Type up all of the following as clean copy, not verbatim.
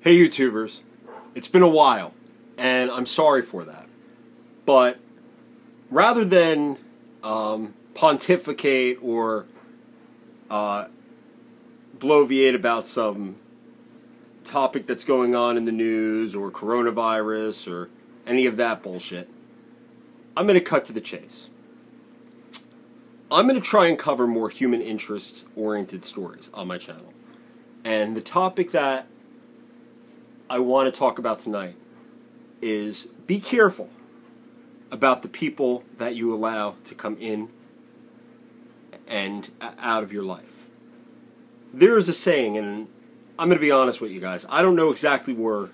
Hey YouTubers, it's been a while, and I'm sorry for that. But rather than pontificate or bloviate about some topic that's going on in the news or coronavirus or any of that bullshit, I'm going to cut to the chase. I'm going to try and cover more human interest-oriented stories on my channel. And the topic that I want to talk about tonight is be careful about the people that you allow to come in and out of your life. There is a saying, and I'm going to be honest with you guys, I don't know exactly where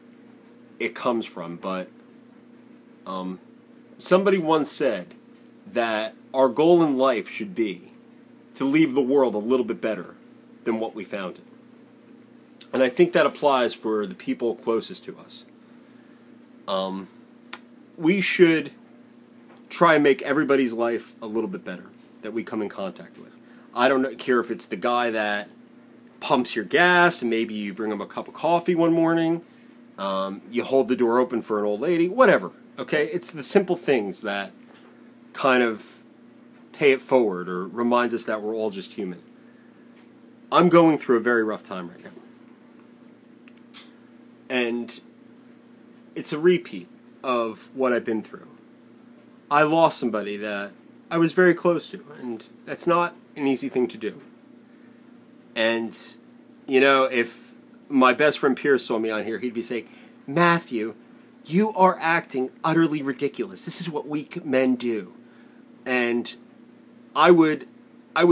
it comes from, but somebody once said that our goal in life should be to leave the world a little bit better than what we found it. And I think that applies for the people closest to us. We should try and make everybody's life a little bit better that we come in contact with. I don't care if it's the guy that pumps your gas and maybe you bring him a cup of coffee one morning, you hold the door open for an old lady, whatever. Okay, it's the simple things that kind of pay it forward or reminds us that we're all just human. I'm going through a very rough time right now. And it's a repeat of what I've been through. I lost somebody that I was very close to, and that's not an easy thing to do. And, you know, if my best friend Pierce saw me on here, he'd be saying, Matthew, you are acting utterly ridiculous. This is what weak men do. And I would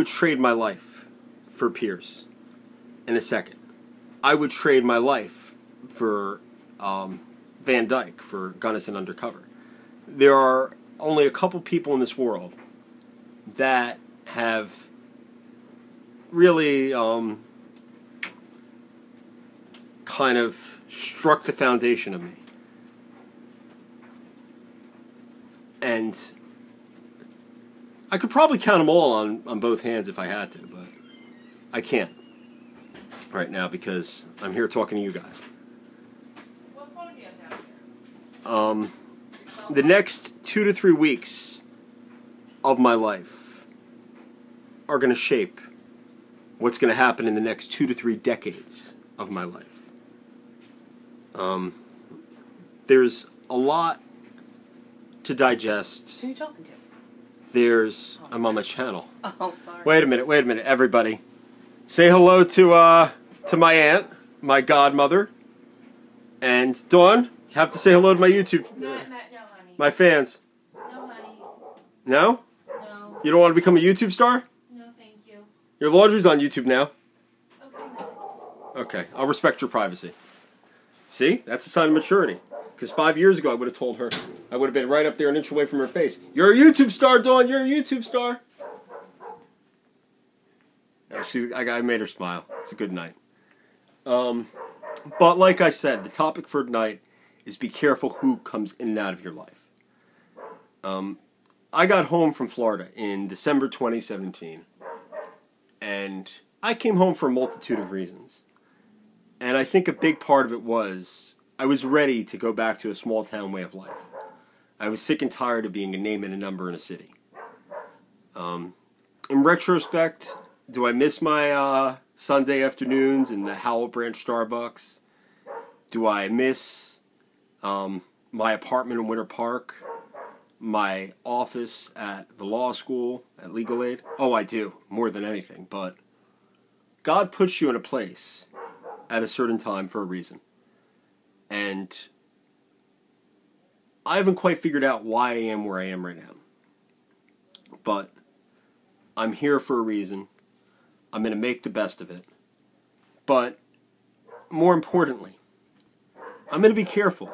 trade my life for Pierce in a second. I would trade my life for Van Dyke, for Gunnison Undercover. There are only a couple people in this world that have really kind of struck the foundation of me. And I could probably count them all on both hands if I had to, but I can't right now because I'm here talking to you guys. The next 2 to 3 weeks of my life are going to shape what's going to happen in the next 2 to 3 decades of my life. There's a lot to digest. Who are you talking to? I'm on my channel. Oh, sorry. Wait a minute, everybody. Say hello to my aunt, my godmother, and Dawn. You have to say hello to my YouTube, No, honey. my fans. No, honey. No? No. You don't want to become a YouTube star? No, thank you. Your laundry's on YouTube now. Okay, no. Okay, I'll respect your privacy. See? That's a sign of maturity. Because 5 years ago, I would have told her. I would have been right up there an inch away from her face. You're a YouTube star, Dawn. You're a YouTube star. Yeah, I made her smile. It's a good night. But like I said, the topic for tonight is be careful who comes in and out of your life. I got home from Florida in December 2017. And I came home for a multitude of reasons. And I think a big part of it was I was ready to go back to a small town way of life. I was sick and tired of being a name and a number in a city. In retrospect, do I miss my Sunday afternoons in the Howell Branch Starbucks? Do I miss my apartment in Winter Park? My office at the law school, at Legal Aid? Oh, I do, more than anything. But God puts you in a place at a certain time for a reason. And I haven't quite figured out why I am where I am right now. But I'm here for a reason. I'm going to make the best of it. But more importantly, I'm going to be careful.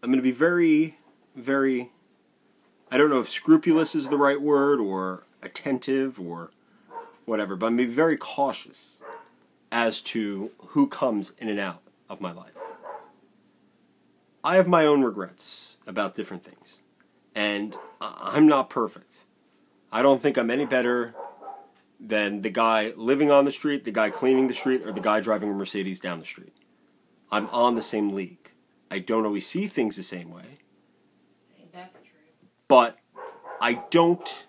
I'm going to be very, very, I don't know if scrupulous is the right word or attentive or whatever, but I'm going to be very cautious as to who comes in and out of my life. I have my own regrets about different things, and I'm not perfect. I don't think I'm any better than the guy living on the street, the guy cleaning the street, or the guy driving a Mercedes down the street. I'm on the same league. I don't always see things the same way. Ain't that the truth? But I don't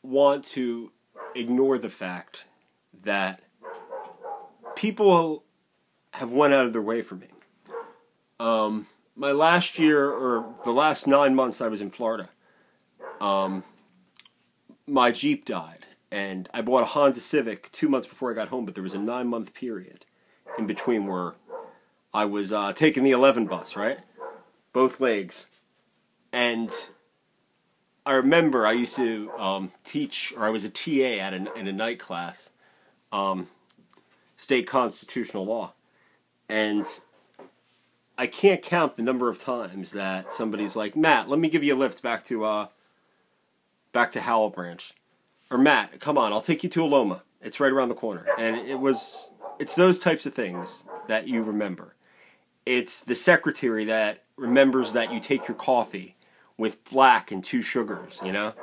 want to ignore the fact that people have went out of their way for me. My last year, or the last 9 months I was in Florida, my Jeep died. And I bought a Honda Civic 2 months before I got home, but there was a 9-month period in between where I was taking the 11 bus, right? Both legs. And I remember I used to teach, or I was a TA in a night class, state constitutional law. And I can't count the number of times that somebody's like, Matt, let me give you a lift back to Howell Branch. Or Matt, come on, I'll take you to Aloma. It's right around the corner. And it's those types of things that you remember. It's the secretary that remembers that you take your coffee with black and 2 sugars, you know?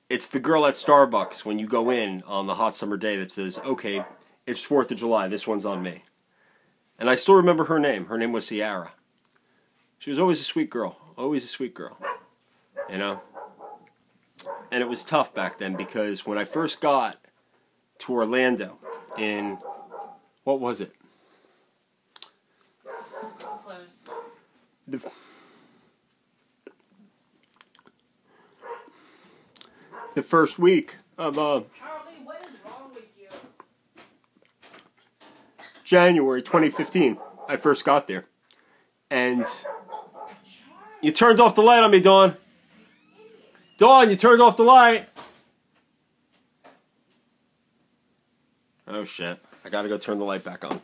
It's the girl at Starbucks when you go in on the hot summer day that says, okay, it's 4th of July, this one's on me. And I still remember her name. Her name was Ciara. She was always a sweet girl. Always a sweet girl. You know? And it was tough back then because when I first got to Orlando in, what was it? Closed. The first week of Charlie, what is wrong with you? January 2015, I first got there. And you turned off the light on me, Dawn. Dawn, you turned off the light. Oh, shit. I gotta go turn the light back on.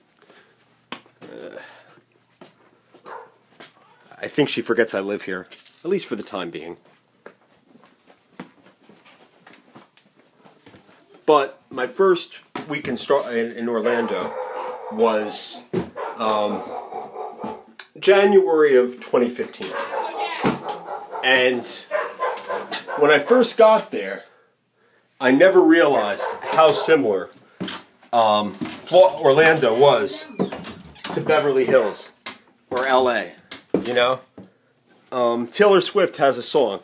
I think she forgets I live here, at least for the time being. But my first week in Orlando was January of 2015. And when I first got there, I never realized how similar Orlando was to Beverly Hills or LA, you know? Taylor Swift has a song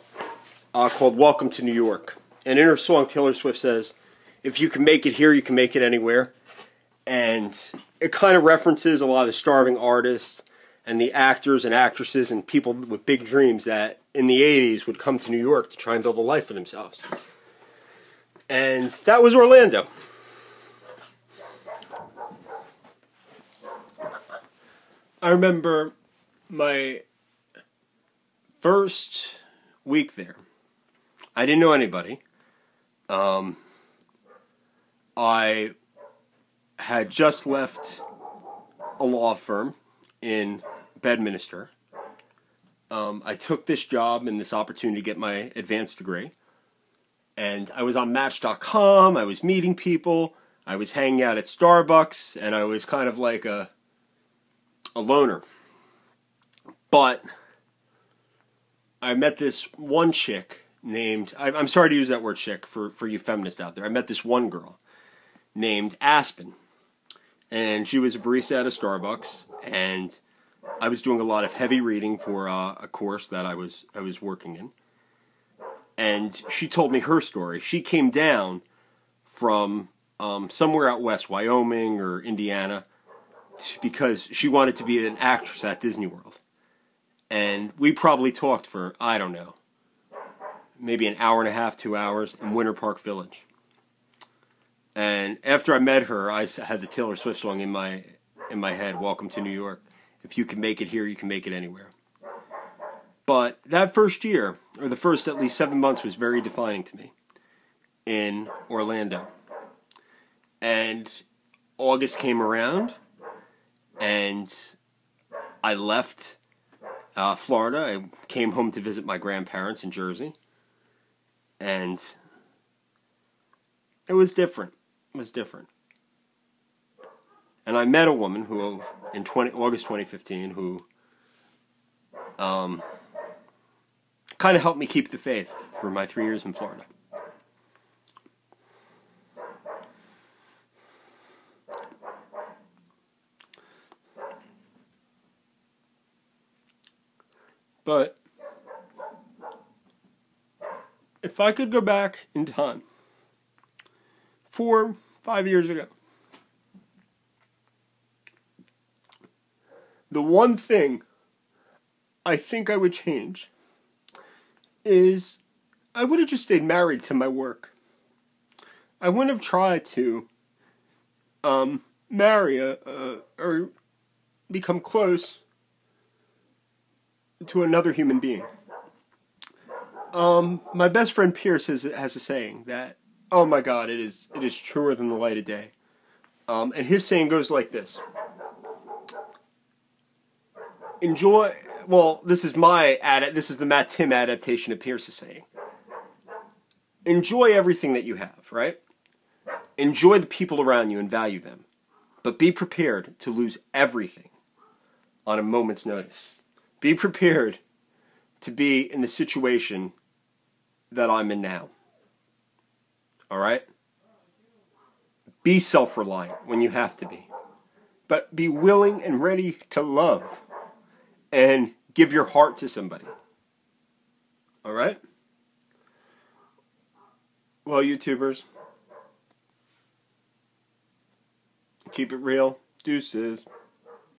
called Welcome to New York. And in her song, Taylor Swift says, if you can make it here, you can make it anywhere. And it kind of references a lot of the starving artists and the actors and actresses and people with big dreams that in the 80s would come to New York to try and build a life for themselves. And that was Orlando. I remember my first week there. I didn't know anybody. I had just left a law firm in Bedminster. I took this job and this opportunity to get my advanced degree. And I was on Match.com, I was meeting people, I was hanging out at Starbucks, and I was kind of like a loner. But I met this one chick named, I'm sorry to use that word chick for you feminists out there. I met this one girl named Aspen. And she was a barista at a Starbucks, and I was doing a lot of heavy reading for a course that I was working in. And she told me her story. She came down from somewhere out west, Wyoming or Indiana, because she wanted to be an actress at Disney World. And we probably talked for, I don't know, maybe an hour and a half, 2 hours in Winter Park Village. And after I met her, I had the Taylor Swift song in my head, Welcome to New York. If you can make it here, you can make it anywhere. But that first year, or the first at least 7 months, was very defining to me in Orlando. And August came around, and I left Florida. I came home to visit my grandparents in Jersey. And it was different. It was different. And I met a woman who, in August 2015, who kind of helped me keep the faith for my 3 years in Florida. But if I could go back in time 4, 5 years ago, the one thing I think I would change is I would have just stayed married to my work. I wouldn't have tried to marry or become close to another human being. My best friend Pierce has a saying that, oh my God, it is truer than the light of day. And his saying goes like this. This is the Matt Tim adaptation of Pierce's saying. Enjoy everything that you have, right? Enjoy the people around you and value them. But be prepared to lose everything on a moment's notice. Be prepared to be in the situation that I'm in now. Alright? Be self-reliant when you have to be. But be willing and ready to love. And give your heart to somebody. Alright? Well, YouTubers, keep it real. Deuces.